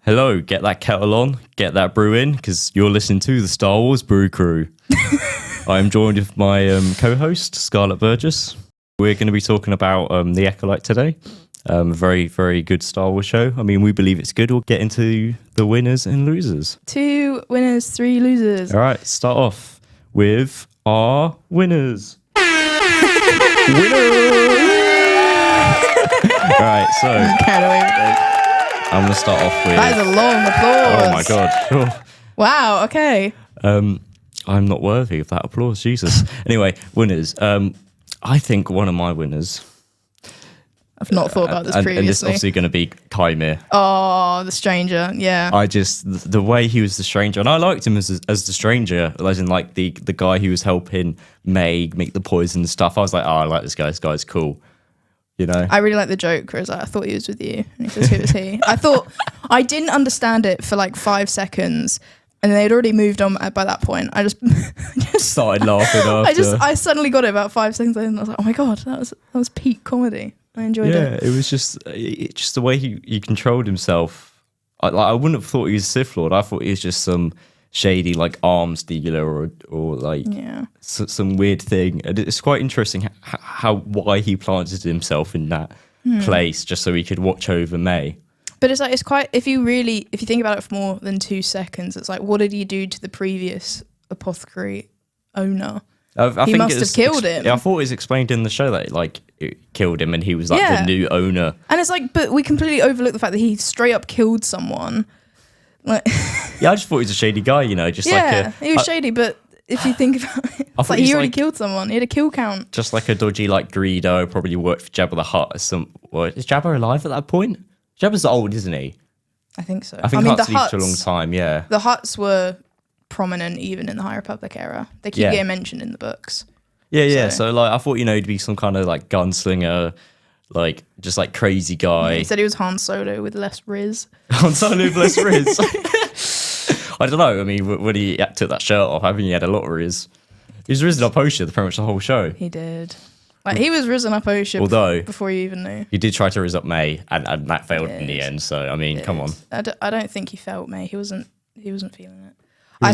Hello, get that kettle on, get that brew in, because you're listening to the Star Wars Brew Crew. I'm joined with my co-host, Scarlett Burgess. We're going to be talking about the Acolyte today. A very, very good Star Wars show. I mean, we believe it's good. We'll get into the winners and losers. 2 winners, 3 losers. All right, start off with our winners. Winners! All right, so I'm going to start off with... That is a long applause. Oh, my God. Oh. Wow, okay. I'm not worthy of that applause, Jesus. Anyway, winners. I think one of my winners... I've not thought about this previously. And this is obviously going to be Kymir. Oh, the stranger, yeah. The way he was the stranger, and I liked him as the stranger, as in like the guy who was helping May make the poison and stuff. I was like, oh, I like this guy. This guy's cool. You know? I really like the joke, whereas I thought he was with you. And he says, who is he? I didn't understand it for like 5 seconds. And they'd already moved on by that point. I just started laughing after. I suddenly got it about 5 seconds later and I was like, oh my God, that was peak comedy. I enjoyed it. Yeah, it was just the way he controlled himself. I wouldn't have thought he was a Sith Lord. I thought he was just some shady like arms dealer or like some weird thing. And it's quite interesting why he planted himself in that place just so he could watch over May. But it's quite, if you think about it for more than 2 seconds, it's like, what did he do to the previous apothecary owner? He must have killed him. Yeah, I thought it was explained in the show that like it killed him and he was like the new owner. And it's like, but we completely overlook the fact that he straight up killed someone. Like, yeah, I just thought he was a shady guy, you know, just he was shady, but if you think about it, it's like he already killed someone. He had a kill count. Just like a dodgy like Greedo, probably worked for Jabba the Hutt. Is Jabba alive at that point? Jabba's old, isn't he? I think so. I think Hutt's lived for a long time, yeah. The Hutts were prominent even in the High Republic era. They keep getting mentioned in the books. Yeah. So like, I thought, he'd be some kind of like gunslinger, like just like crazy guy. Yeah, he said he was Han Solo with less Riz. Han Solo with less Riz. I don't know. I mean, when he took that shirt off, I think he had a lot of Riz. He was risen up Osha pretty much the whole show. He did. Like he was risen up Osha before you even knew. He did try to rise up May, and that failed in the end. So I mean, come on. I don't think he felt May. He wasn't feeling it.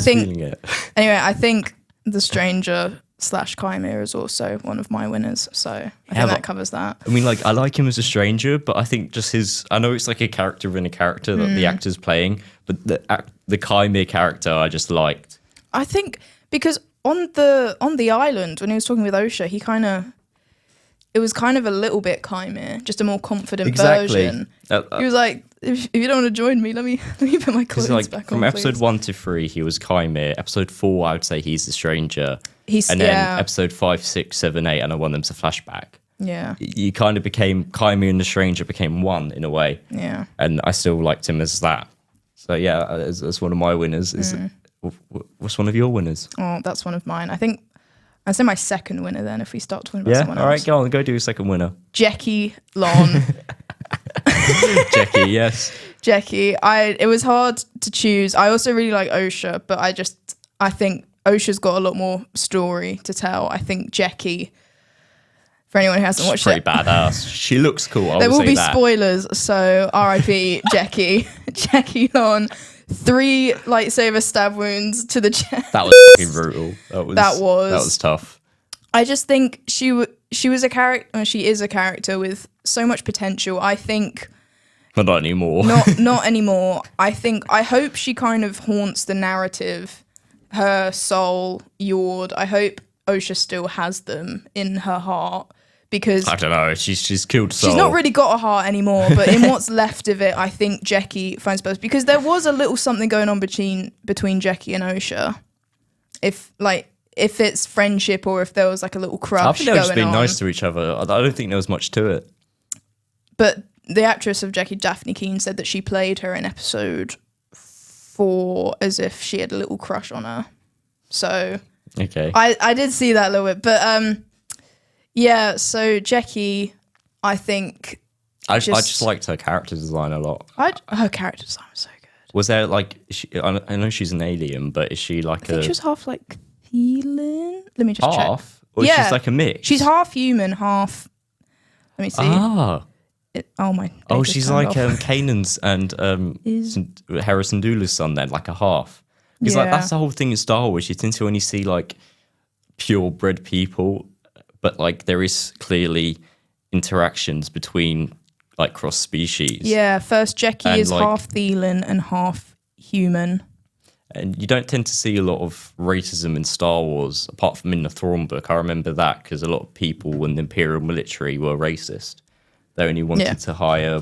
Feeling it. Anyway, I think the stranger / Kymir is also one of my winners. So I think that covers that. I mean, like I like him as a stranger, but I think just I know it's like a character within a character that the actor's playing, but the Kymir character I just liked. I think because on the island when he was talking with Osha, it was kind of a little bit Kymir, just a more confident version. He was like, if you don't want to join me, let me put my clothes back on, from episode 1 to 3, he was Kymir. Episode 4, I would say he's the stranger. And then episode 5, 6, 7, 8, and I want them to flashback. Yeah. You kind of became, Kymir and the stranger became one in a way. Yeah. And I still liked him as that. So yeah, that's one of my winners. What's one of your winners? Oh, that's one of mine. I think I'd say my second winner then if we start talking about someone else. All right, go do a second winner. Jackie Lon. Jackie, yes. Jackie. It was hard to choose. I also really like Osha, but I think Osha's got a lot more story to tell. I think Jackie, for anyone who hasn't watched it, pretty badass. She looks cool. There will be spoilers, so R.I.P. Jackie. Jackie Lon. 3 lightsaber stab wounds to the chest. That was fucking brutal. That was tough. I just think she was a character. She is a character with so much potential. I think. But not anymore. Not anymore. I hope she kind of haunts the narrative. Her soul, Yord. I hope Osha still has them in her heart. Because I don't know, she's killed soul. She's not really got a heart anymore, but in what's left of it, I think Jackie finds best because there was a little something going on between Jackie and Osha. If it's friendship or if there was like a little crush. I think they were just being nice to each other. I don't think there was much to it. But the actress of Jackie, Daphne Keane, said that she played her in episode 4 as if she had a little crush on her. So okay, I did see that a little bit, but yeah, so Jackie, I think... I just liked her character design a lot. Her character design was so good. Was there like... I know she's an alien, but is she like I think she was half like Thelan? Let me just check. Half? Or is she like a mix? She's half human, half... Let me see. Ah. Oh my! Oh, she's like Kanan's and Hera Syndulla's son. Then, like a half. Because like that's the whole thing in Star Wars. You tend to only see like purebred people, but like there is clearly interactions between like cross species. Yeah, first Jecki is like, half Thelan and half human. And you don't tend to see a lot of racism in Star Wars, apart from in the Thrawn book. I remember that because a lot of people in the Imperial military were racist. They only wanted to hire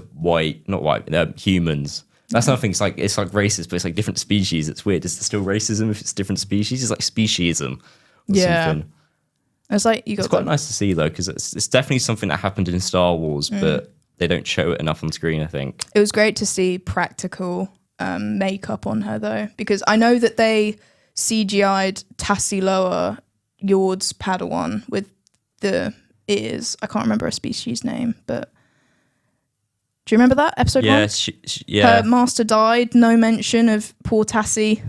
humans. That's another thing. It's like racist, but it's like different species. It's weird. Is there still racism if it's different species? It's like speciesism or something. It's like it's quite nice to see though, because it's definitely something that happened in Star Wars, but they don't show it enough on screen, I think. It was great to see practical makeup on her though, because I know that they CGI'd Tassiloa, Yord's Padawan, with the ears. I can't remember her species name, but do you remember that episode 1? Her master died. No mention of poor Tassie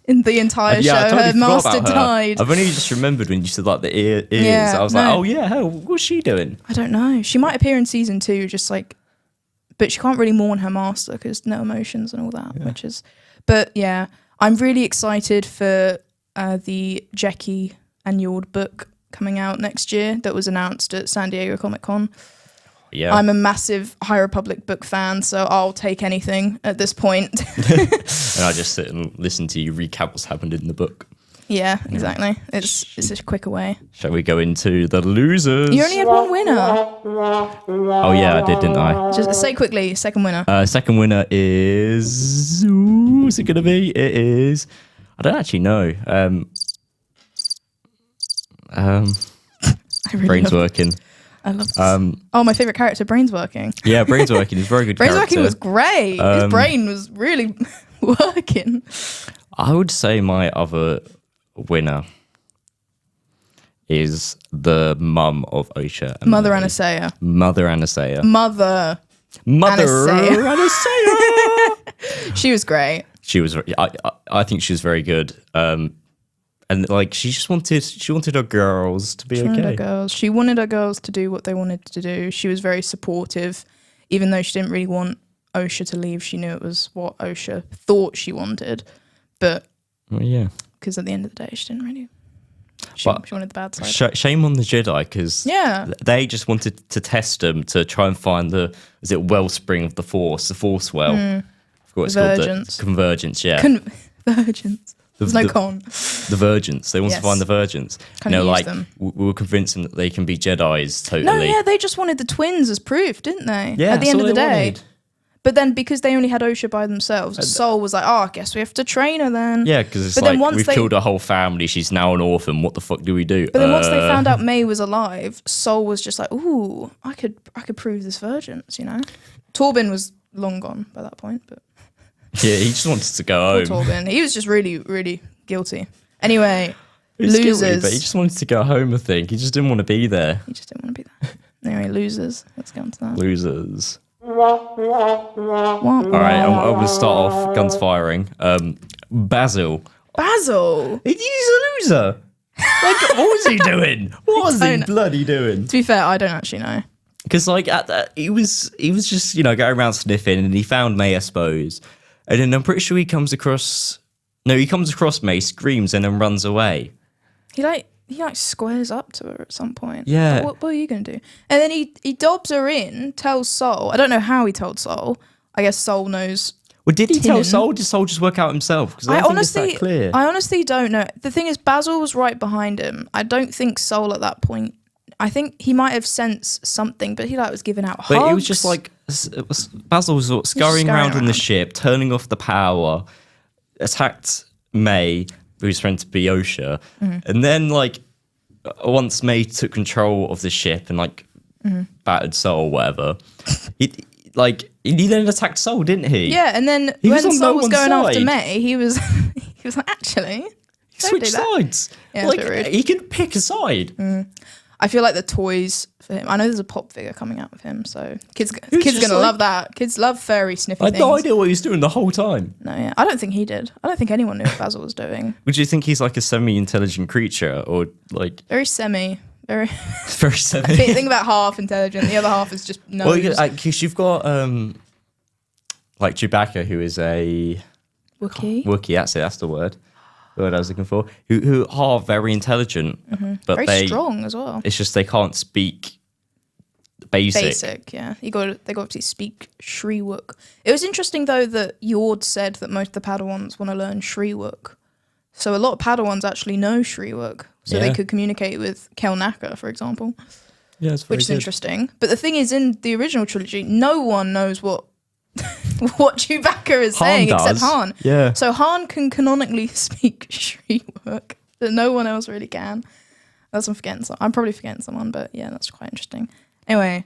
in the entire show. I totally her master died. I've only just remembered when you said like the ears. Yeah, I was like, oh yeah, what's she doing? I don't know. She might appear in season 2, just like, but she can't really mourn her master because no emotions and all that, which is. But yeah, I'm really excited for the Jecki and Yord book coming out next year that was announced at San Diego Comic-Con. Yeah. I'm a massive High Republic book fan, so I'll take anything at this point. And I just sit and listen to you recap what's happened in the book. Yeah, exactly. It's a quicker way. Shall we go into the losers? You only had one winner. Oh yeah, I did, didn't I? Just say quickly, second winner. Second winner is... who's it going to be? It is... I don't actually know. Brain's working. I love this. My favourite character, Brain's working. Yeah, Brain's working. He's a very good Brain's character. working was great. His brain was really working. I would say my other winner is the mum of Osha. And Mother Anasea. Mother Anasea. Mother Anasea. She was great. She was. I think she was very good. And like she wanted her girls to be okay. She wanted her girls to do what they wanted to do. She was very supportive, even though she didn't really want Osha to leave. She knew it was what Osha thought she wanted, but because at the end of the day, she didn't really. She wanted the bad side. Shame on the Jedi, because they just wanted to test them to try and find the wellspring of the Force well. I forgot what it's called. The convergence. Yeah. Convergence. There's no con. The Virgins. They want to find the Virgins. We were convincing that they can be Jedis totally. No, yeah, they just wanted the twins as proof, didn't they? Yeah, at the end of the day. But then because they only had Osha by themselves, Sol was like, I guess we have to train her then. Yeah, because it's like, we've killed her whole family. She's now an orphan. What the fuck do we do? But then once they found out May was alive, Sol was just like, ooh, I could prove this Virgins, you know? Torben was long gone by that point, but... Yeah, he just wanted to go home. Torben. He was just really, really guilty. Anyway, losers. Guilty, but he just wanted to go home, I think. He just didn't want to be there. Anyway, losers. Let's get on to that. Losers. All right, I'm going to start off guns firing. Basil. Basil? He's a loser. Like, what was he doing? What was he bloody doing? To be fair, I don't actually know. Because like he was just going around sniffing, and he found May, I suppose. And then I'm pretty sure he comes across May, screams, and then runs away. He squares up to her at some point. Yeah. Like, what are you going to do? And then he dobs her in, tells Sol. I don't know how he told Sol. I guess Sol knows. Well, did he tell Sol? Did Sol just work out himself? Because I don't think it's that clear. I honestly don't know. The thing is, Basil was right behind him. I don't think Sol at that point. I think he might have sensed something, but he was giving out hugs. But it was just like Basil was scurrying around on the ship, turning off the power, attacked May, who's meant to be Osha, and then once May took control of the ship and battered Sol or whatever, he then attacked Sol, didn't he? Yeah, and then when Sol was going after May, he was like, actually, he switched sides. Yeah, he could pick a side. I feel like the toys for him. I know there's a pop figure coming out of him, so kids gonna love that. Kids love furry sniffy things. I had no idea what he was doing the whole time. No, yeah, I don't think he did. I don't think anyone knew what Basil was doing. Would you think he's like a semi-intelligent creature, or like very semi? Very semi. Think about half intelligent. The other half is just no. Well, because you've got like Chewbacca, who is a Wookiee. That's the word I was looking for. Who are very intelligent, but very strong as well. It's just they can't speak basic. Basic, yeah. They got to speak Shriwook. It was interesting though that Yord said that most of the Padawans want to learn Shriwook. So a lot of Padawans actually know Shriwook, so they could communicate with Kel Naka, for example. Yeah, it's very which is good. Interesting. But the thing is, in the original trilogy, no one knows what what Chewbacca is saying except Han. Yeah. So Han can canonically speak Shriwook, but no one else really can. Unless I'm forgetting I'm probably forgetting someone, but yeah, that's quite interesting. Anyway,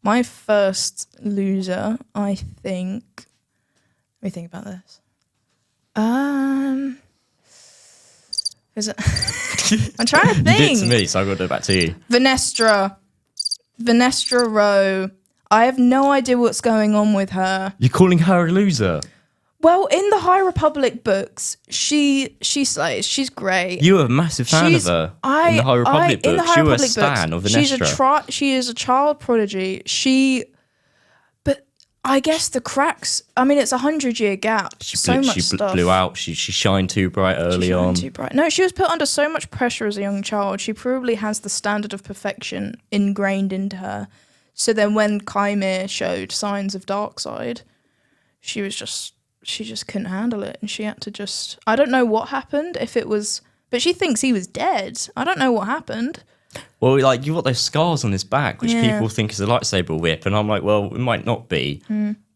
my first loser, I think. Let me think about this. Is it? I'm trying to think. You did to me, so I've got to do it back to you. Venestra Rowe. I have no idea what's going on with her. You're calling her a loser? Well, in the High Republic books, she slays. She's great. You were a massive fan of her in the High Republic books. You were a stan of Venestra. She is a child prodigy. But I guess the cracks. I mean, it's 100-year gap. She blew out. She shined too bright early on. Too bright. No, she was put under so much pressure as a young child. She probably has the standard of perfection ingrained into her. So then, when Kymir showed signs of dark side, she just couldn't handle it, and she had to just. I don't know what happened. But she thinks he was dead. I don't know what happened. Well, like, you've got those scars on his back, which people think is a lightsaber whip, and I'm like, well, it might not be,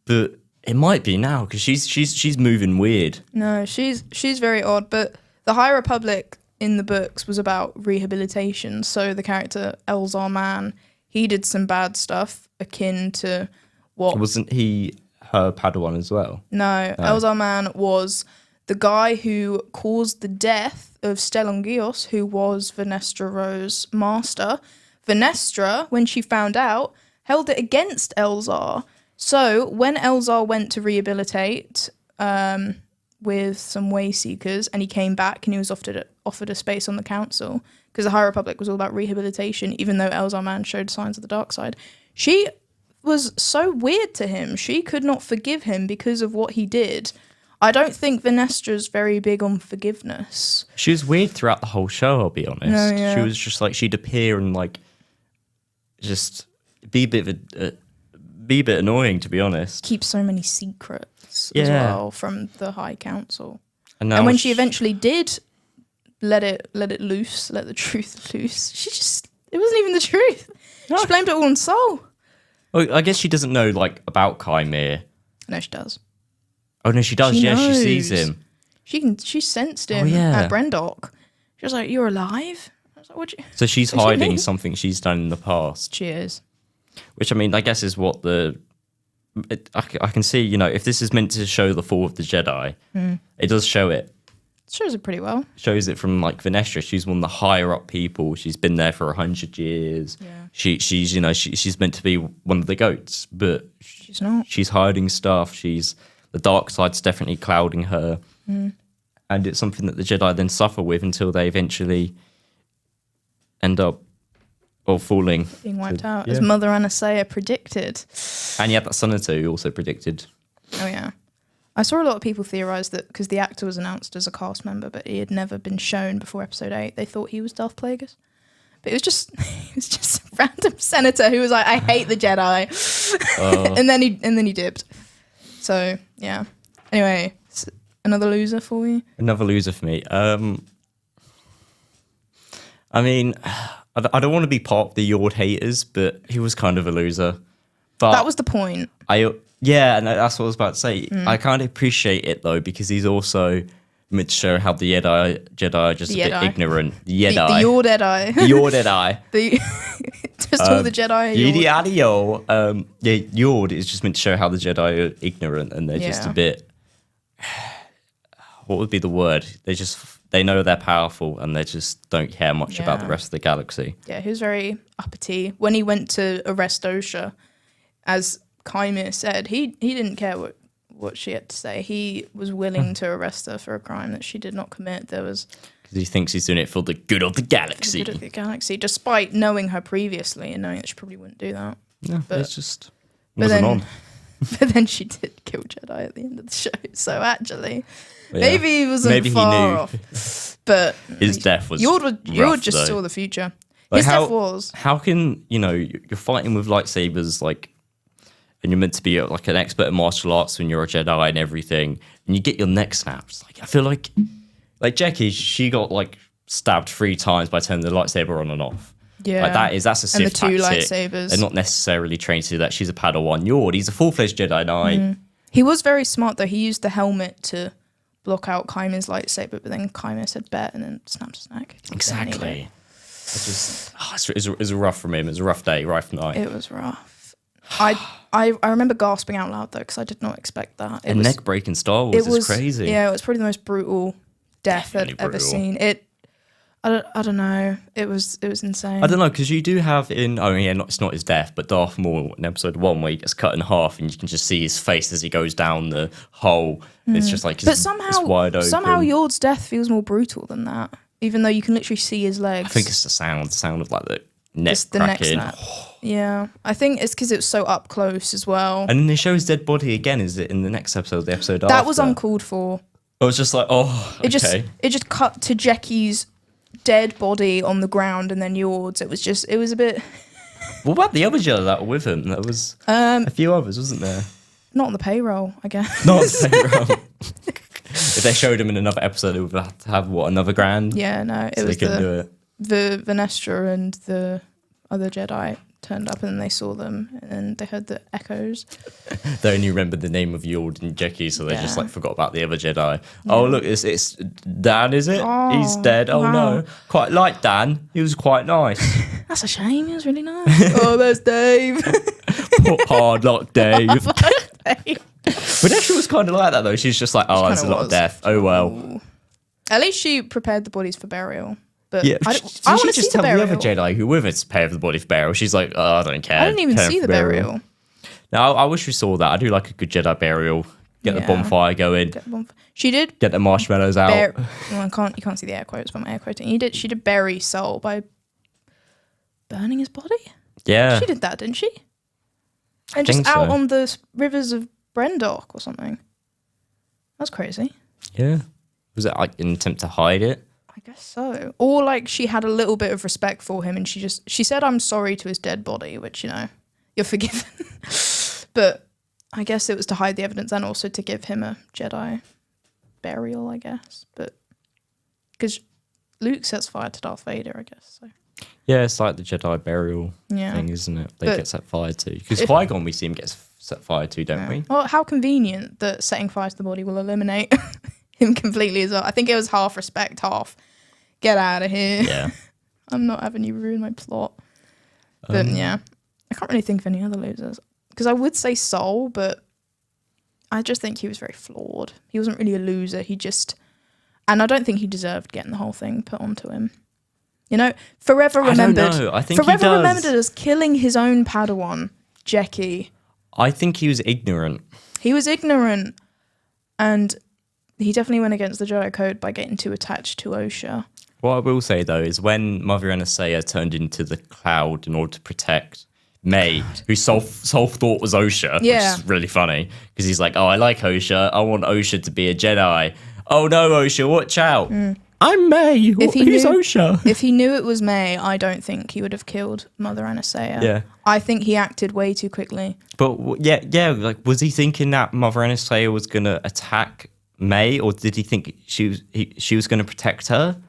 but it might be now because she's moving weird. No, she's very odd. But the High Republic in the books was about rehabilitation. So the character Elzar Mann, he did some bad stuff akin to what wasn't he her Padawan as well? No, Elzar Mann was the guy who caused the death of Stellan Gios, who was Venestra Rowe's master. Venestra, when she found out, held it against Elzar. So when Elzar went to rehabilitate with some Wayseekers, and he came back and he was offered a space on the council, because the High Republic was all about rehabilitation, even though Elzar Mann showed signs of the dark side. She was so weird to him. She could not forgive him because of what he did. I don't think Venestra's very big on forgiveness. She was weird throughout the whole show, I'll be honest. No, yeah. She was just like, she'd appear and like just be a bit annoying, to be honest. Keep so many secrets as well from the High Council. And when she eventually did let it loose, let the truth loose, it wasn't even the truth. No. She blamed it all on Sol. Well, I guess she doesn't know like about Kymir. No, she does. Oh no, she does. She sees him. She sensed him at Brendok. She was like, "You're alive." I was like, "What?" So she's hiding something she's done in the past. She is. Which I mean, I guess is what I can see. You know, if this is meant to show the fall of the Jedi, it does show it. It shows it pretty well. Shows it from like Venestra. She's one of the higher up people. She's been there for 100 years. Yeah. She's meant to be one of the goats, but she's not. She's hiding stuff. The dark side's definitely clouding her, and it's something that the Jedi then suffer with until they eventually end up falling, being wiped out, as Mother Anasea predicted. And yeah, that Senator also predicted. Oh yeah, I saw a lot of people theorize that because the actor was announced as a cast member, but he had never been shown before Episode 8. They thought he was Darth Plagueis. But it was just a random senator who was like, "I hate the Jedi," and then he dipped. So yeah. Anyway, another loser for you. Another loser for me. I mean, I don't want to be part of the Yord haters, but he was kind of a loser. But that was the point. And that's what I was about to say. I kind of appreciate it though, because he's also meant to show how the Jedi are just a bit ignorant. The Yord Jedi. The Yord Jedi. Just all the Jedi. Yord is just meant to show how the Jedi are ignorant and they're just a bit. What would be the word? They know they're powerful and they just don't care much about the rest of the galaxy. Yeah, he was very uppity. When he went to arrest Osha, as Kymir said, he didn't care what she had to say. He was willing to arrest her for a crime that she did not commit. Because he thinks he's doing it for the good of the galaxy. The good of the galaxy, despite knowing her previously and knowing that she probably wouldn't do that. Yeah, but it's just wasn't on. But then she did kill Jedi at the end of the show. So actually, maybe he wasn't far off. But his death was Yord just saw the future. Like his death was. How can, you're fighting with lightsabers, and you're meant to be like an expert in martial arts when you're a Jedi and everything, and you get your neck snapped. I feel like Jackie, she got stabbed 3 times by turning the lightsaber on and off. Yeah, that's a Sith and the 2 tactic. lightsabers. They're not necessarily trained to do that. She's a Padawan. Yord, he's a full-fledged Jedi Knight. He was very smart though. He used the helmet to block out Kaima's lightsaber, but then Kaima said bet and then snapped his neck. Exactly. It was rough from him. It was a rough day, rough night. It was rough. I remember gasping out loud though because I did not expect that. It was neck breaking Star Wars. It's crazy. Yeah, it was probably the most brutal death I'd ever seen. I don't know. It was insane. I don't know because you do have it's not his death, but Darth Maul in episode 1 where he gets cut in half and you can just see his face as he goes down the hole. It's just like but somehow Yord's death feels more brutal than that, even though you can literally see his legs. I think it's the sound of the neck just cracking. The neck snap. Yeah, I think it's because it was so up close as well. And then they show his dead body again. Is it in the next episode? The episode after? That was uncalled for. I was just like, it just cut to Jackie's dead body on the ground and then Yord's. It was a bit. What about the other Jedi that were with him? There was a few others, wasn't there? Not on the payroll, I guess. Not on the payroll. If they showed him in another episode, it would have to have another grand. Yeah, no, it was the Vanestra and the other Jedi turned up and then they saw them and they heard the echoes. They only remembered the name of Yord and Jackie, so they just forgot about the other Jedi. Yeah. Oh look, it's Dan, is it? Oh, he's dead. Oh wow. No, quite like Dan. He was quite nice. That's a shame. He was really nice. Oh, there's Dave. Hard luck, Dave. Vanessa was kind of like that though. She's just like, there's a lot of death. Oh well. Ooh. At least she prepared the bodies for burial. But yeah, I want to just tell the other Jedi who with it to pay for the body for burial. She's like, I don't care. I didn't even see the burial. No, I wish we saw that. I do like a good Jedi burial. Get the bonfire going. She did. Get the marshmallows out. You can't see the air quotes, but I'm air quoting. She did bury Sol by burning his body. Yeah, she did that, didn't she? And just out on the rivers of Brendok or something. That's crazy. Yeah, was it like an attempt to hide it? I guess so. Or she had a little bit of respect for him and she said, I'm sorry to his dead body, which, you're forgiven. But I guess it was to hide the evidence and also to give him a Jedi burial, I guess. But because Luke sets fire to Darth Vader, I guess. So. Yeah, it's like the Jedi burial thing, isn't it? They get set fire to. Because Qui-Gon we see him get set fire to, don't we? Well, how convenient that setting fire to the body will eliminate him completely as well. I think it was half respect, half get out of here. Yeah. I'm not having you ruin my plot. But I can't really think of any other losers. Because I would say Sol, but I just think he was very flawed. He wasn't really a loser. And I don't think he deserved getting the whole thing put onto him. Forever remembered. I don't know. I think forever remembered as killing his own Padawan, Jackie. I think he was ignorant. He was ignorant. And he definitely went against the Jedi Code by getting too attached to Osha. What I will say, though, is when Mother Anastasia turned into the cloud in order to protect May, whose sole thought was Osha, which is really funny, because he's like, I like Osha. I want Osha to be a Jedi. Oh, no, Osha, watch out. I'm May. Who's Osha? If he knew it was May, I don't think he would have killed Mother Anastasia. Yeah. I think he acted way too quickly. But, was he thinking that Mother Anastasia was going to attack May, or did he think she was going to protect her?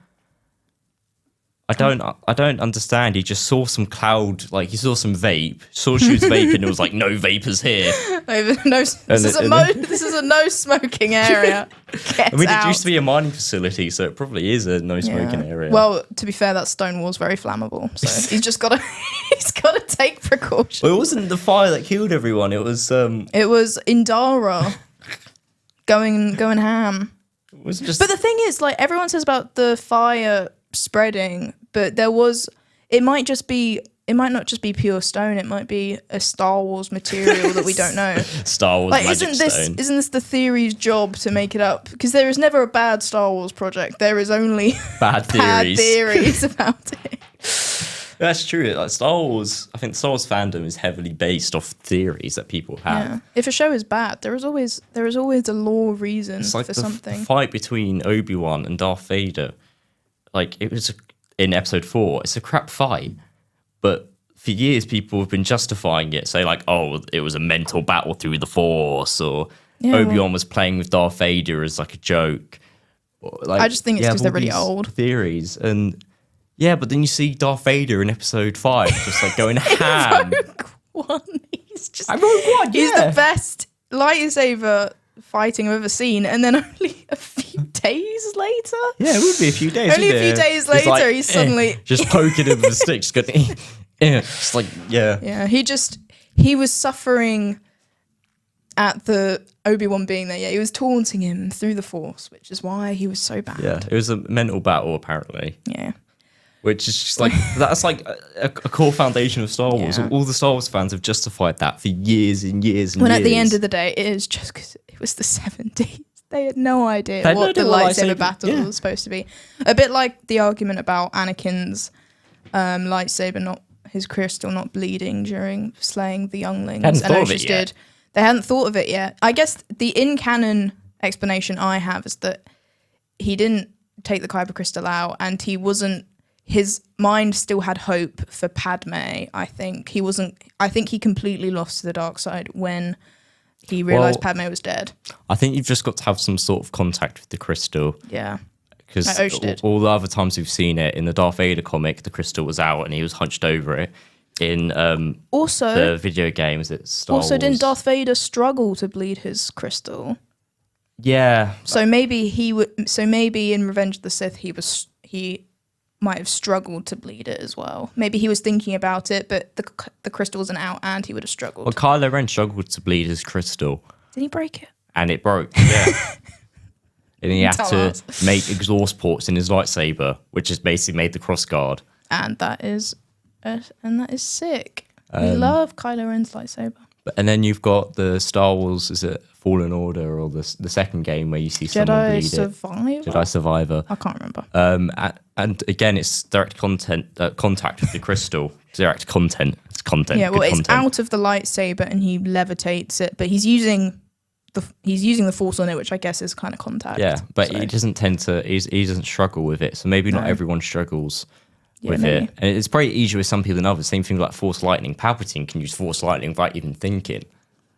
I don't understand. He just saw some cloud, he saw some vape, saw she was vaping, and was like, no vapors here. This is a no smoking area. Get it used to be a mining facility, so it probably is a no smoking area. Well, to be fair, that stone wall's very flammable, so he's just got to take precautions. Well, it wasn't the fire that killed everyone. It was Indara going ham. It was just. But the thing is, everyone says about the fire spreading, but it might just be it might not just be pure stone. It might be a Star Wars material that we don't know. Star Wars magic stone. Isn't this the theory's job to make it up? Because there is never a bad Star Wars project. There is only bad theories about it. That's true. Like Star Wars, I think Star Wars fandom is heavily based off theories that people have. Yeah. If a show is bad, there is always a lore reason for something. The fight between Obi-Wan and Darth Vader, like it was in Episode 4. It's a crap fight, but for years people have been justifying it, say like, oh, it was a mental battle through the Force, or Obi-Wan was playing with Darth Vader as like a joke. Like, I just think it's because they're really old. Theories and. Yeah, but then you see Darth Vader in Episode 5, just like going ham. Rogue One, he's just. Rogue One, he's the best lightsaber fighting I've ever seen, and then only a few days later. Yeah, it would be a few days. Only a few days later, he's suddenly just poking him with a stick, just going, just like Yeah, he was suffering at the Obi-Wan being there. Yeah, he was taunting him through the Force, which is why he was so bad. Yeah, it was a mental battle apparently. Yeah. Which is just like, that's like a core foundation of Star Wars. Yeah. All the Star Wars fans have justified that for years and years and when years. At the end of the day, it is just because it was the 70s. They had no idea what the lightsaber battle was supposed to be. A bit like the argument about Anakin's lightsaber, his crystal not bleeding during slaying the younglings. They hadn't thought of it yet. I guess the in-canon explanation I have is that he didn't take the Kyber crystal out, and his mind still had hope for Padme. I think he completely lost to the dark side when he realized Padme was dead. I think you've just got to have some sort of contact with the crystal. Yeah. Because all the other times we've seen it, in the Darth Vader comic, the crystal was out and he was hunched over it. In the video games, it's Star Wars. Didn't Darth Vader struggle to bleed his crystal? Yeah. So maybe in Revenge of the Sith he might have struggled to bleed it as well. Maybe he was thinking about it, but the crystal wasn't out, and he would have struggled. Well, Kylo Ren struggled to bleed his crystal. Did he break it? And it broke. Yeah. And he had to make exhaust ports in his lightsaber, which has basically made the crossguard. And that is sick. We love Kylo Ren's lightsaber. And then you've got the Star Wars, is it Fallen Order, or the second game where you see someone bleed Jedi Survivor. I can't remember. And again, it's direct contact with the crystal. Direct content. It's content. Yeah, well, it's out of the lightsaber and he levitates it, but he's using the Force on it, which I guess is kind of contact. Yeah, but he doesn't he doesn't struggle with it. So maybe not everyone struggles with it. And it's probably easier with some people than others. Same thing like Force Lightning. Palpatine can use Force Lightning without even thinking.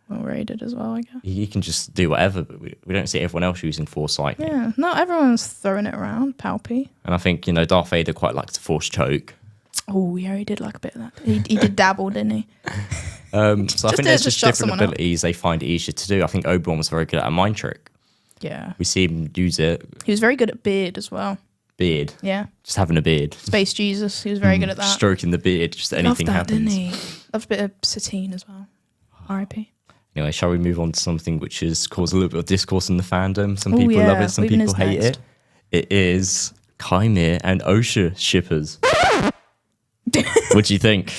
Well, Rey did as well, I guess. He can just do whatever, but we don't see everyone else using Force Lightning. Yeah, not everyone's throwing it around, Palpy. And I think, Darth Vader quite likes to Force choke. Oh, yeah, he did like a bit of that. He did dabble, didn't he? So I think there's just different abilities they find it easier to do. I think Obi-Wan was very good at a mind trick. Yeah. We see him use it. He was very good at beard as well. Beard? Yeah. Just having a beard. Space Jesus, he was very good at that. Stroking the beard, just anything happens. Didn't he? Loved a bit of Satine as well. R.I.P. Anyway, shall we move on to something which has caused a little bit of discourse in the fandom? Some people love it, some people hate it. It is Chimere and Osha shippers. What do you think?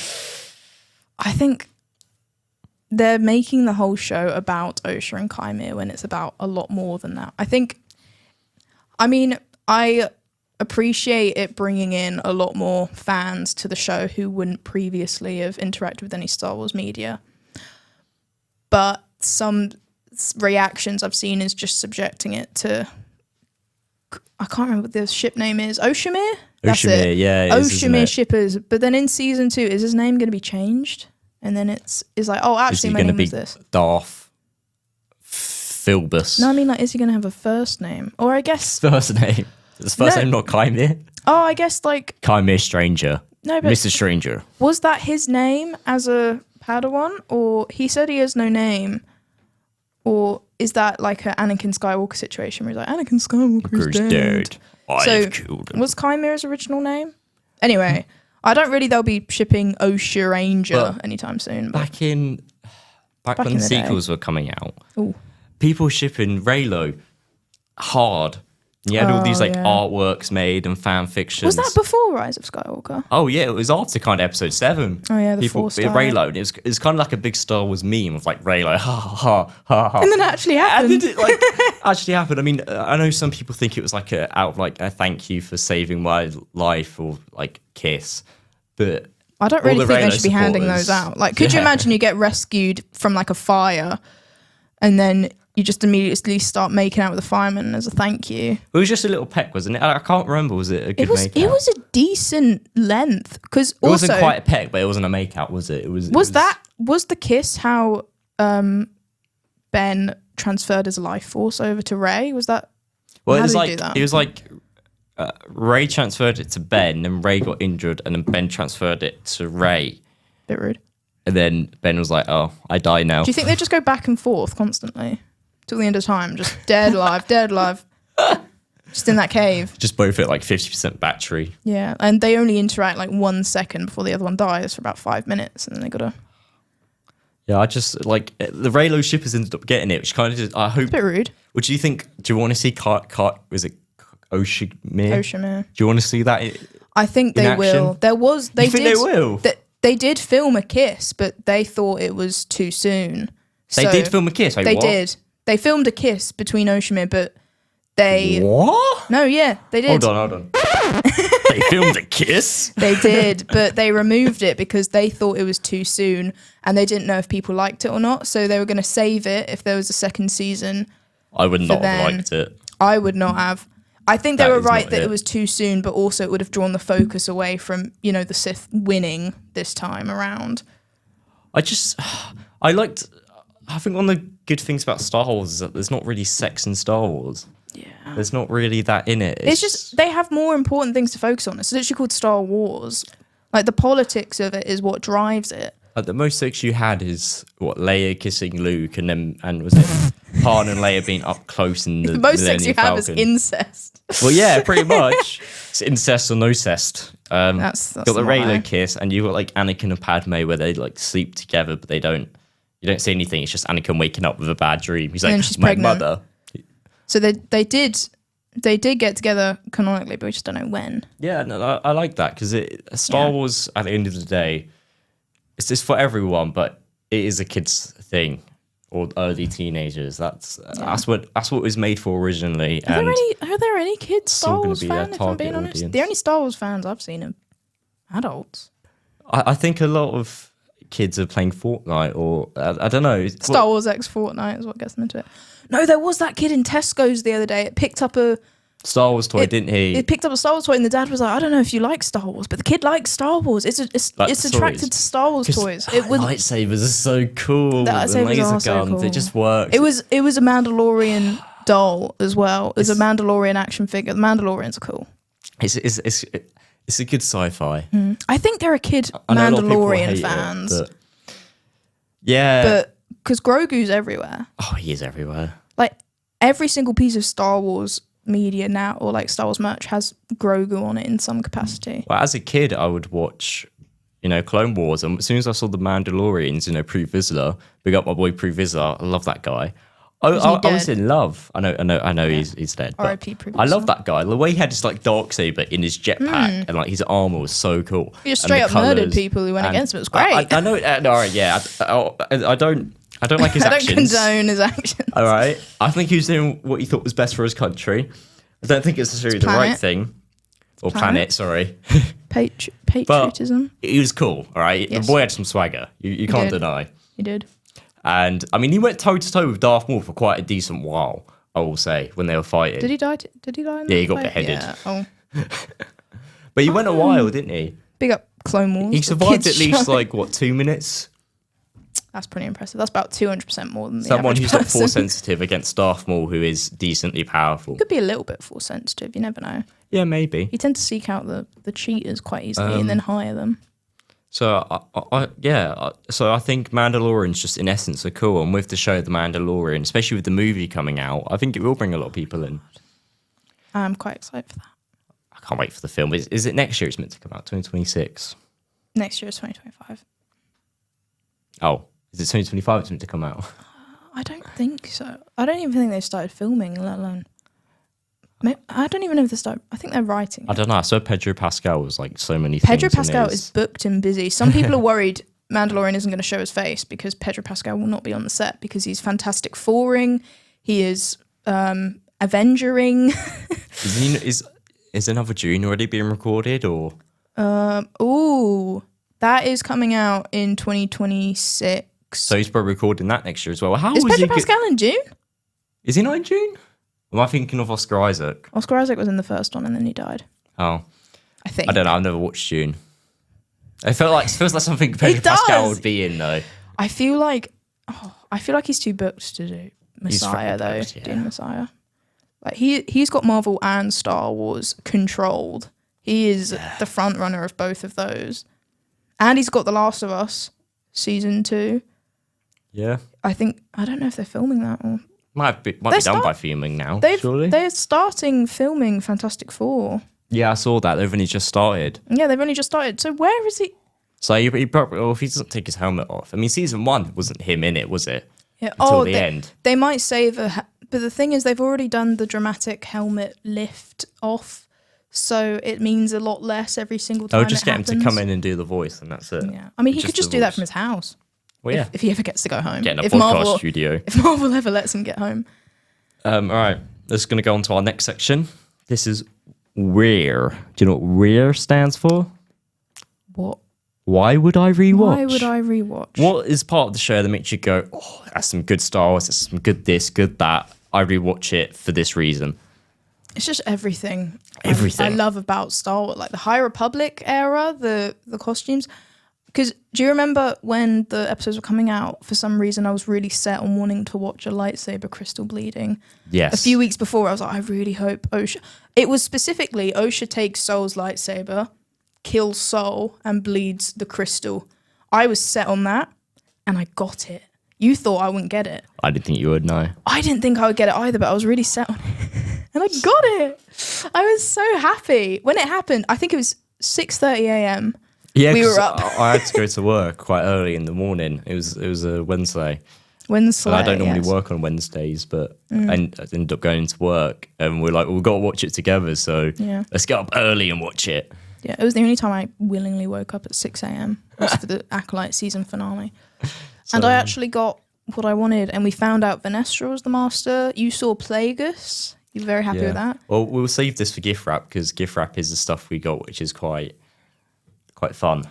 I think they're making the whole show about Osha and Chimere when it's about a lot more than that. I appreciate it bringing in a lot more fans to the show who wouldn't previously have interacted with any Star Wars media. But some reactions I've seen is just subjecting it to, I can't remember what the ship name is. Oshamir? That's it. Yeah. Oshamir shippers. But then in season 2, is his name going to be changed? And then it's like, oh, actually, my name is this. Darth Filbus. No, I mean, like, is he going to have a first name? Or I guess... First name? Is his first name not Chimere? Oh, I guess, like... Chimere Stranger. No, but... Mr. Stranger. Was that his name as a Padawan? Or he said he has no name? Or is that like an Anakin Skywalker situation where he's like, Anakin Skywalker is dead. I've killed him. Was Chimere's original name? Anyway, I don't really they'll be shipping Osha Ranger anytime soon. Back when the sequels were coming out, Ooh. people shipping Reylo hard. You had all these like artworks made and fan fictions. Was that before Rise of Skywalker? Oh yeah, it was after kind of episode 7. Oh yeah, the Force died. Reylo. It was kind of like a big Star Wars meme of like Reylo, ha ha ha ha. And then it actually happened. And did it actually happen? I mean, I know some people think it was like out of like a thank you for saving my life or like kiss, but I don't really think they should be handing those out. Like, could you imagine you get rescued from like a fire, and then you just immediately start making out with the fireman as a thank you? It was just a little peck, wasn't it? I can't remember. Was it a good make-out? It was a decent length. Because it wasn't quite a peck, but it wasn't a make-out, was it? Was the kiss how Ben transferred his life force over to Rey? Was that? Well, it was like Rey transferred it to Ben, and Rey got injured, and then Ben transferred it to Rey. Bit rude. And then Ben was like, "Oh, I die now." Do you think they just go back and forth constantly till the end of time, just dead alive, dead alive, just in that cave? Just both at like 50% battery. Yeah, and they only interact like 1 second before the other one dies for about 5 minutes, and then they gotta. Yeah, I just like the Reylo shippers ended up getting it, which kind of just, I hope. It's a bit rude. What do you think? Do you want to see was it Oshimir? Do you want to see that? I think they will. They will? They did film a kiss, but they thought it was too soon. They did film a kiss? Wait, they what? did. They filmed a kiss between Oshimir, but they... What? No, yeah, they did. Hold on. They filmed a kiss? They did, but they removed it because they thought it was too soon, and they didn't know if people liked it or not, so they were going to save it if there was a second season. I would not have liked it. I would not have. I think they were right that it was too soon, but also it would have drawn the focus away from, the Sith winning this time around. I think one of the good things about Star Wars is that there's not really sex in Star Wars. Yeah. There's not really that in it. It's just, they have more important things to focus on. It's literally called Star Wars. Like, the politics of it is what drives it. Like, the most sex you had is, Leia kissing Luke, and was it Han and Leia being up close in the most sex you Falcon. have is incest. Well, yeah, pretty much. It's incest or no cest. That's got the Reylo kiss, and you've got like Anakin and Padme where they like sleep together, but you don't see anything. It's just Anakin waking up with a bad dream. He's like, she's my pregnant. mother. So they did get together canonically, but we just don't know when. Yeah, no, I like that because Star Wars at the end of the day, it's just for everyone, but it is a kid's thing. Or early teenagers. That's what it was made for originally. Are there any kids Star Wars fans? If I'm being honest, audience. The only Star Wars fans I've seen are adults. I think a lot of kids are playing Fortnite, or I don't know. Star Wars X Fortnite is what gets them into it. No, there was that kid in Tesco's the other day. It picked up a Star Wars toy, didn't he? It picked up a Star Wars toy, and the dad was like, "I don't know if you like Star Wars, but the kid likes Star Wars. It's attracted to Star Wars toys. Lightsabers are so cool. The laser guns, so cool. It just works. It was a Mandalorian doll as well. It was a Mandalorian action figure. The Mandalorians are cool. It's a good sci-fi. I think there are kid Mandalorian fans. But because Grogu's everywhere. Oh, he is everywhere. Like every single piece of Star Wars media now, or like Star Wars merch, has Grogu on it in some capacity. Well, as a kid, I would watch, Clone Wars, and as soon as I saw the Mandalorians, Pre Vizsla, big up my boy Pre Vizsla, I love that guy. I was in love. I know he's dead. R.I.P. Pre Vizsla. I love that guy. The way he had this like Darksaber in his jetpack, and like his armor was so cool. He just straight up murdered people who went against him. It was great. I know. All right, yeah. I don't like his actions. I don't condone his actions. All right. I think he was doing what he thought was best for his country. I don't think it's necessarily the right thing. Or planet, sorry. Patriotism. But he was cool, all right? Yes. The boy had some swagger. You can't deny. He did. And, I mean, he went toe-to-toe with Darth Maul for quite a decent while, I will say, when they were fighting. Did he die? Yeah, he got beheaded. Yeah. Oh. But he went a while, didn't he? Big up Clone Wars. He survived at least, 2 minutes? That's pretty impressive. That's about 200% more than the Someone average who's not force sensitive against Darth Maul, who is decently powerful. Could be a little bit force sensitive. You never know. Yeah, maybe. You tend to seek out the cheaters quite easily and then hire them. So I think Mandalorians just in essence are cool, and with the show The Mandalorian, especially with the movie coming out, I think it will bring a lot of people in. I'm quite excited for that. I can't wait for the film. Is it next year? It's meant to come out 2026. Next year is 2025. Oh. Is it 2025 it's meant to come out? I don't think so. I don't even think they started filming, let alone I don't even know if they start. I think they're writing it. I don't know. I saw Pedro Pascal was like so many things. Pedro Pascal is booked and busy. Some people are worried Mandalorian isn't going to show his face because Pedro Pascal will not be on the set because he's Fantastic Fouring. He is Avengering. Is another Dune already being recorded or? That is coming out in 2026. So he's probably recording that next year as well. Is Pedro Pascal in Dune? Is he not in Dune? Am I thinking of Oscar Isaac? Oscar Isaac was in the first one and then he died. Oh. I think. I don't know. I've never watched Dune. It feels like something Pedro Pascal would be in though. I feel like he's too booked to do Messiah though. Booked, yeah. Doing Messiah. Like he's got Marvel and Star Wars controlled. He is the front runner of both of those. And he's got The Last of Us season 2. Yeah. I don't know if they're filming that or might be done by filming now, surely. They're starting filming Fantastic Four. Yeah, I saw that. They've only just started. Yeah, they've only just started. So where is he? So he probably, if he doesn't take his helmet off. I mean, season 1 wasn't him in it, was it? Yeah. Until the end. They might save but the thing is, they've already done the dramatic helmet lift off, so it means a lot less every single time. Oh, just get him to come in and do the voice, and that's it. Yeah. I mean, he could just do that from his house. Well, yeah. If he ever gets to go home. Get in a podcast studio. If Marvel ever lets him get home. All right. Let's going to go on to our next section. This is Rare. Do you know what Rare stands for? What? Why would I rewatch? Why would I rewatch? What is part of the show that makes you go, oh, that's some good Star Wars, that's some good this, good that. I rewatch it for this reason. It's just everything. Everything. I love about Star Wars, like the High Republic era, the costumes. Because do you remember when the episodes were coming out, for some reason I was really set on wanting to watch a lightsaber crystal bleeding. Yes. A few weeks before I was like, I really hope Osha... It was specifically Osha takes Soul's lightsaber, kills Soul, and bleeds the crystal. I was set on that, and I got it. You thought I wouldn't get it. I didn't think you would, no. I didn't think I would get it either, but I was really set on it. And I got it. I was so happy. When it happened, I think it was 6:30 a.m. Yeah, we were up. I had to go to work quite early in the morning. It was a Wednesday. Wednesday. And I don't normally work on Wednesdays, but I ended up going to work, and we're like, well, we've got to watch it together, so let's get up early and watch it. Yeah, it was the only time I willingly woke up at 6 a.m. was for the Acolyte season finale. And I actually got what I wanted, and we found out Venestra was the master. You saw Plagueis. You were very happy with that. Well, we'll save this for gift wrap, because gift wrap is the stuff we got, which is quite fun.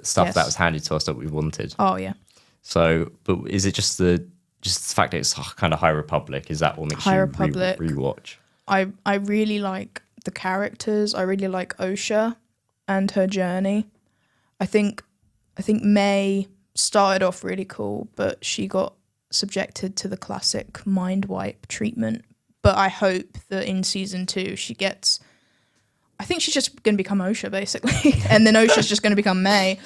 Stuff that was handed to us that we wanted. Oh, yeah. So, but is it just the fact that it's kind of High Republic? Is that what makes High you Republic. rewatch? I really like the characters. I really like Osha and her journey. I think May started off really cool, but she got subjected to the classic mind wipe treatment. But I hope that in season 2 she gets... I think she's just going to become Osha, basically. And then Osha's just going to become May,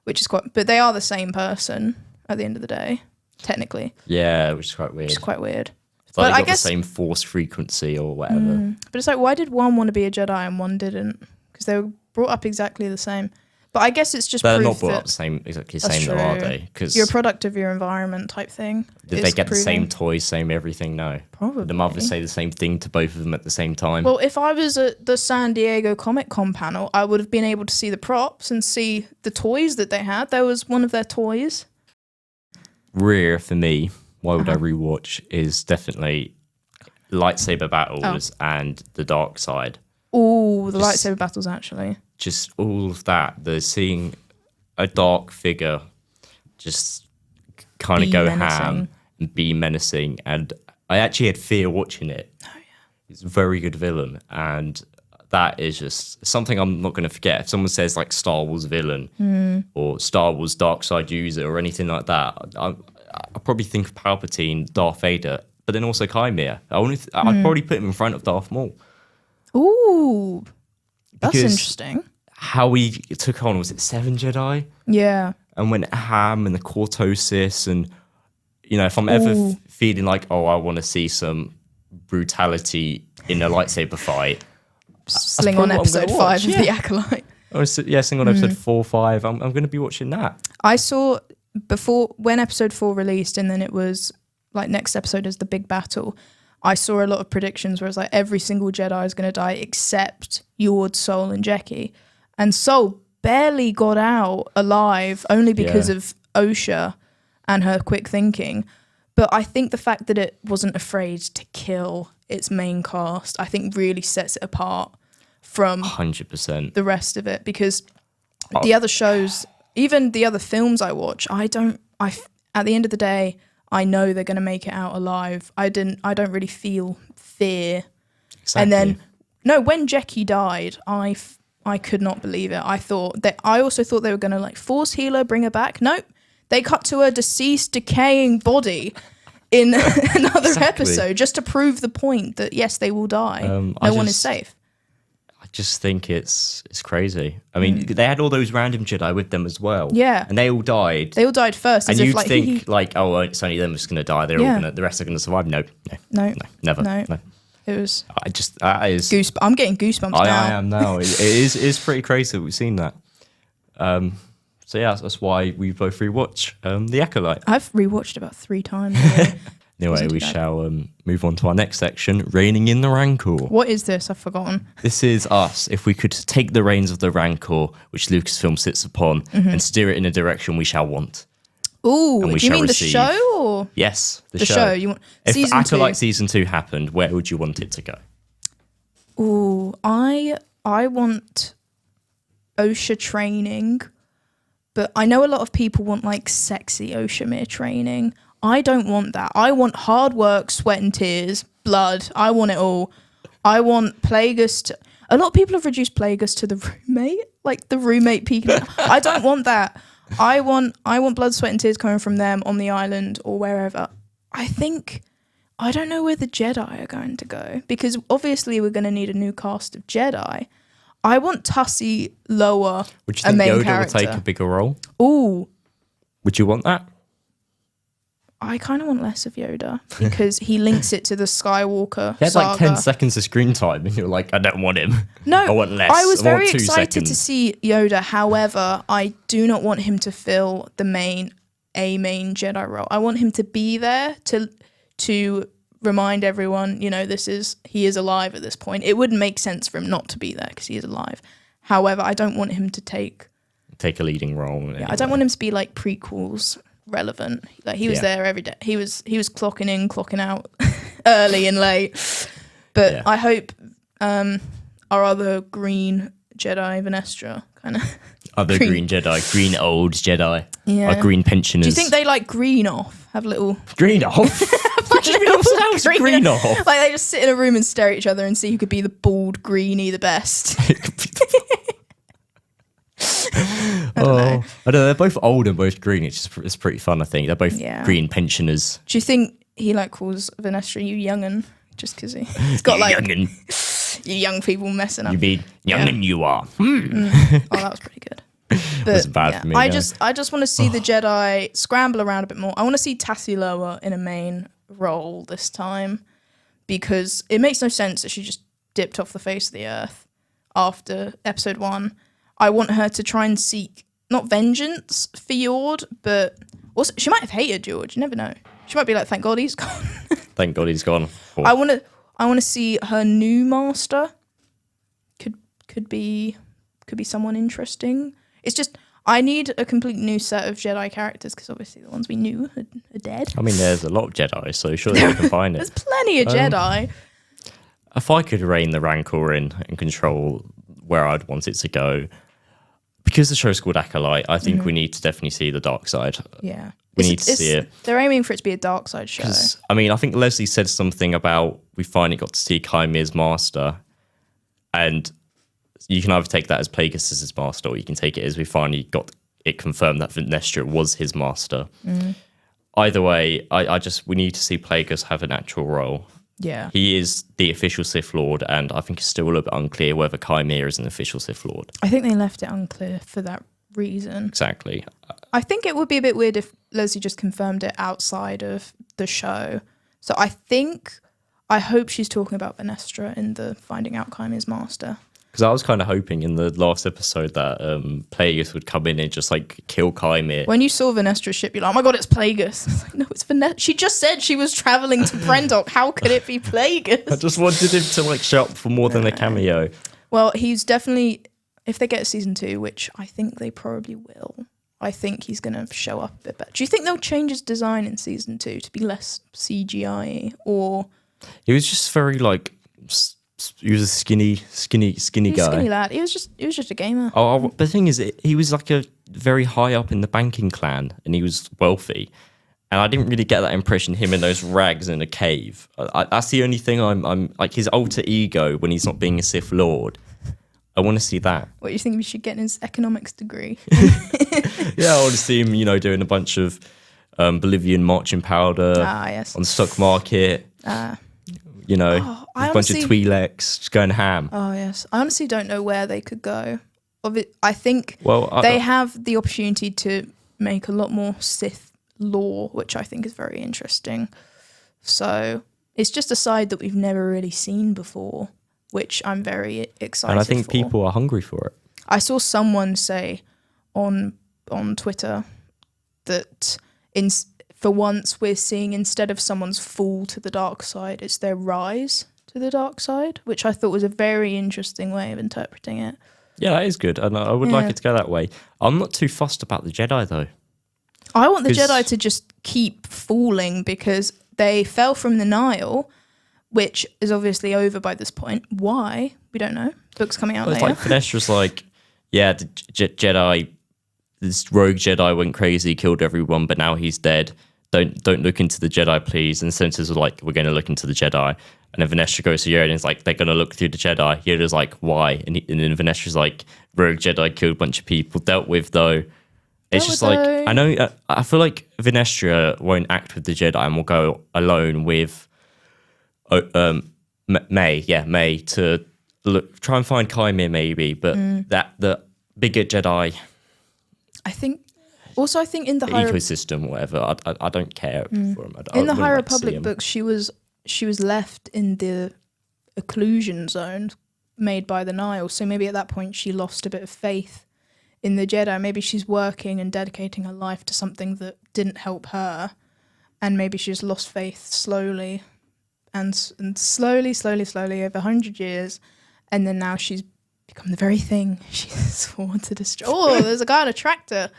which is quite... But they are the same person at the end of the day, technically. Yeah, which is quite weird. It's quite weird. It's like they got the same force frequency or whatever. But it's like, why did one want to be a Jedi and one didn't? Because they were brought up exactly the same. But I guess it's just they're proof not brought that up exactly the same, though, are they? Because you're a product of your environment type thing. Did they get the same toys, same everything? No. Probably. Did the mothers say the same thing to both of them at the same time? Well, if I was at the San Diego Comic-Con panel, I would have been able to see the props and see the toys that they had. There was one of their toys. Rare for me, why would I rewatch, is definitely lightsaber battles and the dark side. Oh, the lightsaber battles, actually. Just all of that. The seeing a dark figure just kind of go ham and be menacing. And I actually had fear watching it. Oh, yeah. It's a very good villain. And that is just something I'm not going to forget. If someone says like Star Wars villain or Star Wars dark side user or anything like that, I'll probably think of Palpatine, Darth Vader, but then also Chimera. I'd probably put him in front of Darth Maul. Ooh, that's interesting. How he took on, was it 7 Jedi? Yeah. And went ham and the cortosis, and you know, if I'm ever feeling like, oh, I want to see some brutality in a lightsaber fight, sling on episode 5 of The Acolyte. Sling on episode 4, 5. I'm going to be watching that. I saw when episode 4 released, and then it was like next episode is the big battle. I saw a lot of predictions where it's like every single Jedi is going to die except Yord, Sol, and Jeki. And Sol barely got out alive only because of Osha and her quick thinking. But I think the fact that it wasn't afraid to kill its main cast, I think really sets it apart from 100% the rest of it. Because the other shows, even the other films I watch, at the end of the day, I know they're going to make it out alive. I don't really feel fear. Exactly. And then, when Jeki died, I could not believe it. I also thought they were going to like force heal her, bring her back. Nope. They cut to a deceased, decaying body in another episode just to prove the point that yes, they will die. No one is safe. I just think it's crazy. I mean, they had all those random Jedi with them as well. Yeah, and they all died. They all died first. And you'd think oh, it's only them that's going to die. They're all gonna. The rest are going to survive. No, never. No. It was. That is. I'm getting goosebumps now. I am now. It is pretty crazy that we've seen that. So yeah, that's why we both rewatch The Acolyte. I've rewatched about 3 times. Anyway, we shall move on to our next section, Reigning in the Rancor. What is this? I've forgotten. This is us. If we could take the reins of the Rancor, which Lucasfilm sits upon, and steer it in a direction we shall want. Ooh, do you mean the show? Or? Yes, the show. You want if Acolyte Season 2 happened, where would you want it to go? Ooh, I want OSHA training, but I know a lot of people want like sexy OSHA training. I don't want that. I want hard work, sweat and tears, blood. I want it all. I want Plagueis a lot of people have reduced Plagueis to the roommate, like the roommate peeking. I don't want that. I want blood, sweat and tears coming from them on the island or wherever. I don't know where the Jedi are going to go, because obviously we're going to need a new cast of Jedi. I want Tussie lower. Would you think Yoda will take a bigger role? Ooh. Would you want that? I kind of want less of Yoda because he links it to the Skywalker He had saga. like 10 seconds of screen time and you're like, I don't want him. No, I want less. I was very excited 2 seconds. to see Yoda. However, I do not want him to fill the main Jedi role. I want him to be there to remind everyone, he is alive at this point. It wouldn't make sense for him not to be there because he is alive. However, I don't want him to take a leading role. Yeah, I don't want him to be like prequels relevant. Like he was there every day. He was clocking in, clocking out, early and late. But I hope our other green Jedi, Venestra, kind of other green Jedi, green old Jedi, our green pensioners. Do you think they like green off? Have little green off? What do you mean green off? Like they just sit in a room and stare at each other and see who could be the bald greenie the best. I don't know. They're both old and both green. It's pretty fun, I think. They're both green pensioners. Do you think he calls Venestra you young'un just because he's got like young'un. You young people messing up? You mean young'un you are? Oh, that was pretty good. But that's bad for me. I just want to see the Jedi scramble around a bit more. I want to see Tassiloa in a main role this time, because it makes no sense that she just dipped off the face of the earth after episode 1. I want her to try and seek, not vengeance for Yord, but also she might have hated George. You never know. She might be like, thank God he's gone. Thank God he's gone. Oh. I want to see her new master. Could be someone interesting. It's just I need a complete new set of Jedi characters, because obviously the ones we knew are dead. I mean, there's a lot of Jedi, so surely we can find it. There's plenty of Jedi. If I could rein the Rancor in and control where I'd want it to go, because the show's called Acolyte, I think we need to definitely see the dark side. Yeah. We need to see it. They're aiming for it to be a dark side show. I mean, I think Leslie said something about we finally got to see Kymir's master, and you can either take that as Plagueis as his master, or you can take it as we finally got it confirmed that Venestra was his master. Either way, we need to see Plagueis have an actual role. Yeah. He is the official Sith Lord, and I think it's still a little bit unclear whether Kymir is an official Sith Lord. I think they left it unclear for that reason. Exactly. I think it would be a bit weird if Leslie just confirmed it outside of the show. So I hope she's talking about Venestra in the finding out Kymir's master. Because I was kind of hoping in the last episode that Plagueis would come in and just like kill Kymir. When you saw Venestra's ship, you're like, oh my god, it's Plagueis. I was like, no, it's Venestra. She just said she was traveling to Brendok. How could it be Plagueis? I just wanted him to like show up for more than a cameo. Well, he's definitely, if they get season 2, which I think they probably will, I think he's going to show up a bit better. Do you think they'll change his design in season 2 to be less CGI or? He was just very like. He was a skinny guy. Skinny lad. He was just a gamer. But the thing is, he was like a very high up in the banking clan, and he was wealthy. And I didn't really get that impression. Him in those rags in a cave. That's the only thing I'm like his alter ego when he's not being a Sith Lord. I want to see that. What, you think we should get his economics degree? Yeah, I want to see him, doing a bunch of Bolivian marching powder on the stock market. A bunch of Twi'leks just going ham. Oh, yes. I honestly don't know where they could go. I think they have the opportunity to make a lot more Sith lore, which I think is very interesting. So it's just a side that we've never really seen before, which I'm very excited for. And I think people are hungry for it. I saw someone say on Twitter that for once we're seeing, instead of someone's fall to the dark side, it's their rise to the dark side, which I thought was a very interesting way of interpreting it. Yeah, that is good, and I would like it to go that way. I'm not too fussed about the Jedi, though. I want the Jedi to just keep falling, because they fell from the Nile, which is obviously over by this point. Why? We don't know. Book's coming out later. It's like Finestra's like, yeah, the Jedi, this rogue Jedi went crazy, killed everyone, but now he's dead. Don't look into the Jedi, please. And the senators are like, we're going to look into the Jedi. And then Venestra goes to Yoda and is like, they're going to look through the Jedi. Yoda's like, why? And then Venestra's like, rogue Jedi killed a bunch of people, dealt with though. It's just like, I know, I feel like Venestra won't act with the Jedi and will go alone with May to try and find Kymir maybe, but the bigger Jedi. I think in the ecosystem, whatever. I don't care for him. In the High Republic books, she was left in the occlusion zone made by the Nile. So maybe at that point she lost a bit of faith in the Jedi. Maybe she's working and dedicating her life to something that didn't help her, and maybe she just lost faith slowly, and slowly over 100 years, and then now she's become the very thing she swore to destroy. Oh, there's a guy on a tractor.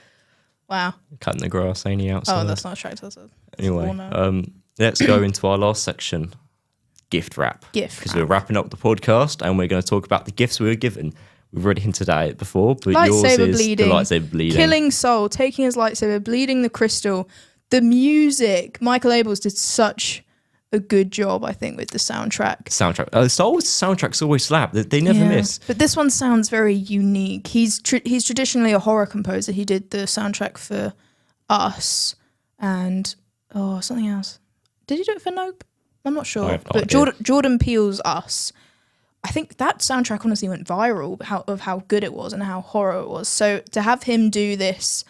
Wow. Cutting the grass, ain't he, outside? Oh, that's not a tractor. Anyway, let's go into our last section, gift wrap. Because we're wrapping up the podcast and we're going to talk about the gifts we were given. We've already hinted at it before, but yours is the lightsaber bleeding. Killing Soul, taking his lightsaber, bleeding the crystal. The music. Michael Abels did such a good job, I think, with the soundtrack. Star Wars soundtracks always slap. They never miss. But this one sounds very unique. He's traditionally a horror composer. He did the soundtrack for Us and something else. Did he do it for Nope? I'm not sure. But Jordan Peele's Us. I think that soundtrack honestly went viral of how good it was and how horror it was. So to have him do this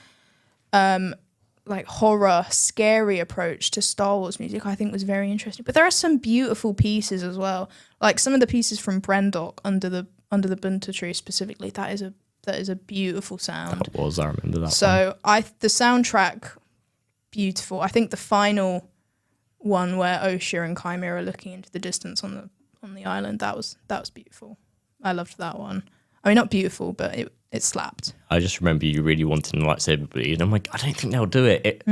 like horror, scary approach to Star Wars music, I think was very interesting. But there are some beautiful pieces as well. Like some of the pieces from Brendok under the Bunta tree specifically. That is a beautiful sound. I remember that. So the soundtrack, beautiful. I think the final one where Osha and Kymir are looking into the distance on the island, that was beautiful. I loved that one. I mean, not beautiful, but it slapped. I just remember you really wanting the lightsaber bleed. I'm like, I don't think they'll do it.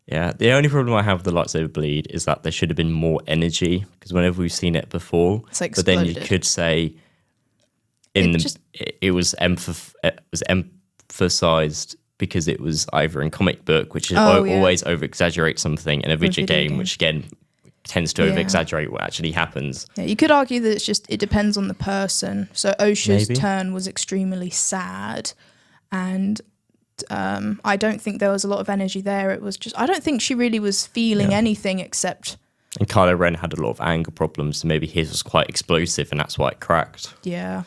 Yeah, the only problem I have with the lightsaber bleed is that there should have been more energy, because whenever we've seen it before, it's like but then you could say it was emphasized because it was either in comic book, which is always over exaggerate something, and a video game, which again tends to over exaggerate what actually happens. Yeah, you could argue that it depends on the person. So Osha's turn was extremely sad, and I don't think there was a lot of energy there. It was just, I don't think she really was feeling anything except. And Kylo Ren had a lot of anger problems, so maybe his was quite explosive, and that's why it cracked. Yeah,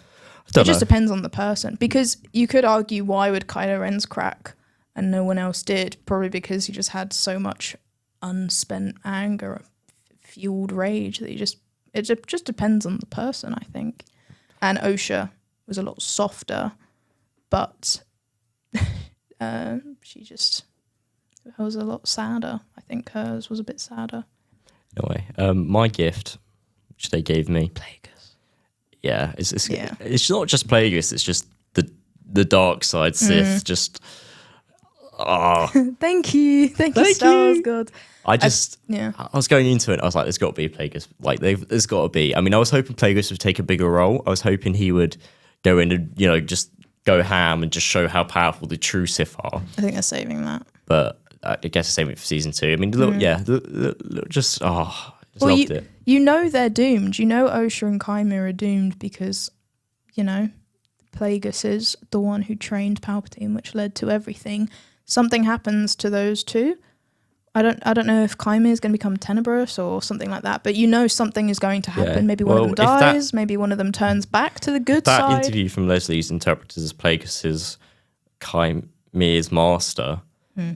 it just depends on the person, because you could argue, why would Kylo Ren's crack and no one else did? Probably because he just had so much unspent anger, fueled rage, that it just depends on the person, I think. And Osha was a lot softer, but she just was a lot sadder. I think hers was a bit sadder. Anyway, my gift, which they gave me, Plagueis. Yeah, it's not just Plagueis. It's just the dark side Sith. Just Thank you, Star Wars God. I was going into it. I was like, there's got to be Plagueis. Like, there's got to be. I mean, I was hoping Plagueis would take a bigger role. I was hoping he would go in and just go ham and just show how powerful the true Sith are. I think they're saving that. But I guess they're saving it for season 2. I mean, look, just loved it. You know they're doomed. You know Osha and Chimera are doomed because, Plagueis is the one who trained Palpatine, which led to everything. Something happens to those two. I don't know if Chimera is going to become Tenebrous or something like that, but something is going to happen. Yeah. Maybe one of them dies. Maybe one of them turns back to the good side. That interview from Leslie's interpreted as Plagueis' Chimera's master.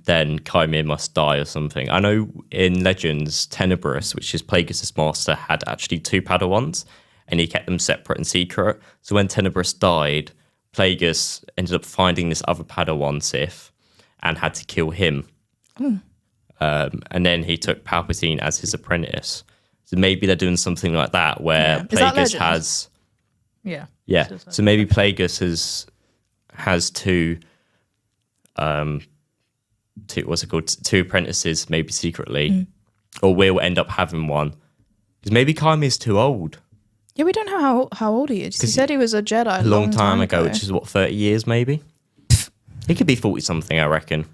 Then Chimera must die or something. I know in Legends, Tenebrous, which is Plagueis' master, had actually 2 Padawans, and he kept them separate and secret. So when Tenebrous died, Plagueis ended up finding this other Padawan Sith and had to kill him. And then he took Palpatine as his apprentice. So maybe they're doing something like that where Plagueis has... Yeah. Yeah. So maybe Plagueis has 2... two apprentices, maybe secretly, or we'll end up having one, because maybe Chimera's too old. Yeah, we don't know how old he is. He said he was a Jedi a long time ago, which is 30 years maybe. He could be 40 something, I reckon.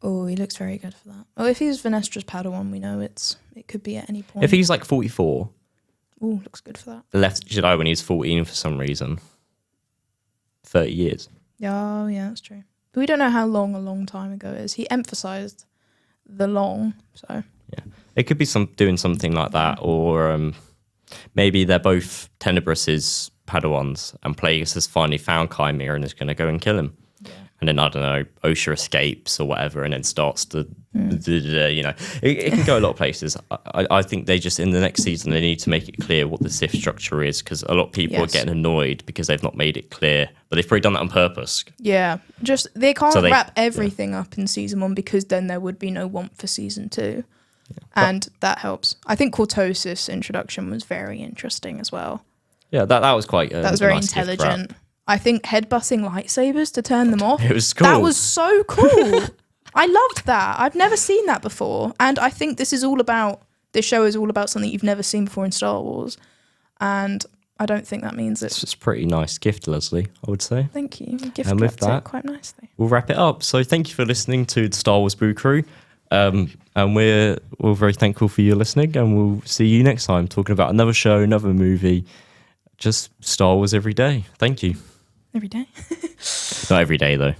Oh, he looks very good for that. Oh, if he's Venestra's Padawan, we know it could be at any point. If he's like 44, looks good for that. The left Jedi when he's 14 for some reason. 30 years. Oh yeah, that's true. But we don't know how long a long time ago is. He emphasized the long, so. Yeah. It could be doing something like that, or maybe they're both Tenebrous' Padawans, and Plagueis has finally found Chimera and is going to go and kill him. Yeah. And then, I don't know, Osha escapes or whatever, and then starts to, it can go a lot of places. I think they just, in the next season, they need to make it clear what the Sith structure is, because a lot of people are getting annoyed because they've not made it clear, but they've probably done that on purpose. Yeah, just, they can't wrap everything up in season 1, because then there would be no want for season 2. Yeah. And that helps. I think Cortosis' introduction was very interesting as well. Yeah, that was quite that was very nice intelligent. I think headbutting lightsabers to turn them off. It was cool. That was so cool. I loved that. I've never seen that before. And I think this show is all about something you've never seen before in Star Wars. And I don't think that means it's just a pretty nice gift, Leslie, I would say. Thank you. Gift wrapped it quite nicely. We'll wrap it up. So thank you for listening to the Star Wars Brew Crew. And we're very thankful for you listening, and we'll see you next time talking about another show, another movie, just Star Wars every day. Thank you. Every day? Not every day, though.